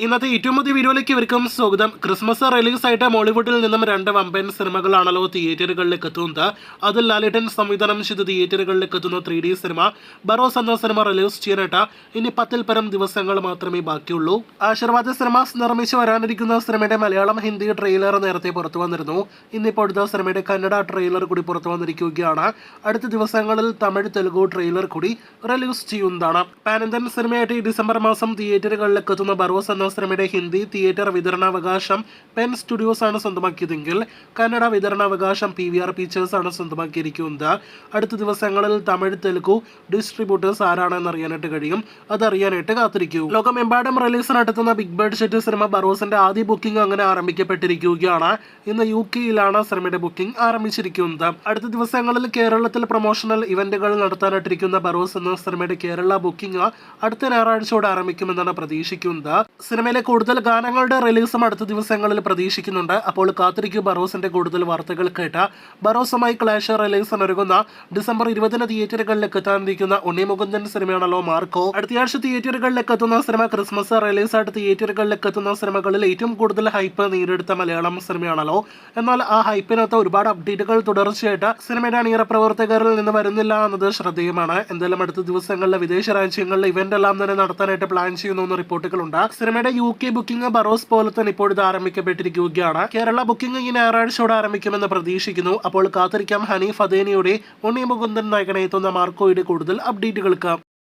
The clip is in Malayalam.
ഇന്നത്തെ ഏറ്റവും പുതിയ വീഡിയോയിലേക്ക് ഇവർക്കും സ്വാഗതം. ക്രിസ്മസ് റിലീസായിട്ട് മോളിവുഡിൽ നിന്നും 2 വമ്പൻ സിനിമകളാണല്ലോ തിയേറ്ററുകളിലേക്ക് എത്തുന്നത്. അതിൽ ലാലേട്ടൻ സംവിധാനം ചെയ്ത് തിയേറ്ററുകളിലേക്ക് എത്തുന്ന 3D സിനിമ ബറോസ് എന്ന സിനിമ റിലീസ് ചെയ്യാനായിട്ട് ഇനി 10-ൽ പരം ദിവസങ്ങൾ മാത്രമേ ബാക്കിയുള്ളൂ. ആശീർവാദ് സിനിമാസ് നിർമ്മിച്ച് വരാനിരിക്കുന്ന സിനിമയുടെ മലയാളം ഹിന്ദി ട്രെയിലർ നേരത്തെ പുറത്തു വന്നിരുന്നു. ഇന്നിപ്പോഴത്തെ സിനിമയുടെ കന്നഡ ട്രെയിലർ കൂടി പുറത്തു വന്നിരിക്കുകയാണ്. അടുത്ത ദിവസങ്ങളിൽ തമിഴ് തെലുഗു ട്രെയിലർ കൂടി റിലീസ് ചെയ്യുന്നതാണ്. പാൻ ഇന്ത്യൻ സിനിമയായിട്ട് ഈ ഡിസംബർ മാസം തിയേറ്ററുകളിലേക്ക് എത്തുന്ന ബറോസ് എന്ന സിനിമയുടെ ഹിന്ദി തിയേറ്റർ വിതരണാവകാശം പെൻ സ്റ്റുഡിയോസ് ആണ് സ്വന്തമാക്കിയതെങ്കിൽ കന്നഡ വിതരണാവകാശം PVR പിക്ചേഴ്സ് ആണ് സ്വന്തമാക്കിയിരിക്കുന്നത്. അടുത്ത ദിവസങ്ങളിൽ തമിഴ് തെലുഗു ഡിസ്ട്രിബ്യൂട്ടേഴ്സ് ആരാണെന്ന് അറിയാനായിട്ട് കഴിയും. അതറിയാനായിട്ട് കാത്തിരിക്കൂ. ലോകമെമ്പാടും റിലീസ് നടത്തുന്ന ബിഗ് ബഡ്ജറ്റ് സിനിമ ബറോസിന്റെ ആദ്യ ബുക്കിംഗ് അങ്ങനെ ആരംഭിക്കപ്പെട്ടിരിക്കുകയാണ്. ഇന്ന് UK-യിലാണ് സിനിമയുടെ ബുക്കിംഗ് ആരംഭിച്ചിരിക്കുന്നത്. അടുത്ത ദിവസങ്ങളിൽ കേരളത്തിൽ പ്രൊമോഷണൽ ഇവന്റുകൾ നടത്താനായിട്ടിരിക്കുന്ന ബറോസ് എന്ന സിനിമയുടെ കേരള ബുക്കിംഗ് അടുത്ത ഞായറാഴ്ചയോടെ ആരംഭിക്കുമെന്നാണ് പ്രതീക്ഷിക്കുന്നത്. സിനിമയിലെ കൂടുതൽ ഗാനങ്ങളുടെ റിലീസും അടുത്ത ദിവസങ്ങളിൽ പ്രതീക്ഷിക്കുന്നുണ്ട്. അപ്പോൾ കാത്തിരിക്കൂ ബറോസിന്റെ കൂടുതൽ വാർത്തകൾ കേട്ട്. ബറോസുമായി ക്ലാഷ് റിലീസിന് ഒരുങ്ങുന്ന ഡിസംബർ 20-ന് തിയേറ്ററുകളിലേക്ക് എത്താനിരിക്കുന്ന ഉണ്ണി മുകുന്ദൻ സിനിമയാണല്ലോ മാർക്കോ. അടുത്തയാഴ്ച തിയേറ്ററുകളിലേക്ക് എത്തുന്ന സിനിമ ക്രിസ്മസ് റിലീസായിട്ട് തിയേറ്ററുകളിലേക്ക് എത്തുന്ന സിനിമകളിൽ ഏറ്റവും കൂടുതൽ ഹൈപ്പ് നേടിയെടുത്ത മലയാളം സിനിമയാണല്ലോ. എന്നാൽ ആ ഹൈപ്പിനകത്ത് ഒരുപാട് അപ്ഡേറ്റുകൾ തുടർച്ചയായിട്ട് സിനിമയുടെ അണിയറ പ്രവർത്തകരിൽ നിന്ന് വരുന്നില്ല എന്നത് ശ്രദ്ധേയമാണ്. എന്തായാലും അടുത്ത ദിവസങ്ങളിൽ വിദേശ രാജ്യങ്ങളിൽ ഇവന്റ് എല്ലാം തന്നെ നടത്താനായിട്ട് പ്ലാൻ ചെയ്യുന്നു എന്ന് റിപ്പോർട്ടുകളുണ്ട്. സിനിമയുടെ UK ബുക്കിംഗ് ബറോസ് പോലെ തന്നെ ഇപ്പോഴത്തെ ആരംഭിക്കപ്പെട്ടിരിക്കുകയാണ്. കേരള ബുക്കിംഗ് ഈ ഞായറാഴ്ചയോടെ ആരംഭിക്കുമെന്ന് പ്രതീക്ഷിക്കുന്നു. അപ്പോൾ കാത്തിരിക്കാം ഹനീഫ് അദേനിയുടെ ഉണ്ണി മുകുന്ദൻ നായകനെ എത്തുന്ന മാർക്കോയുടെ കൂടുതൽ അപ്ഡേറ്റുകൾക്ക്.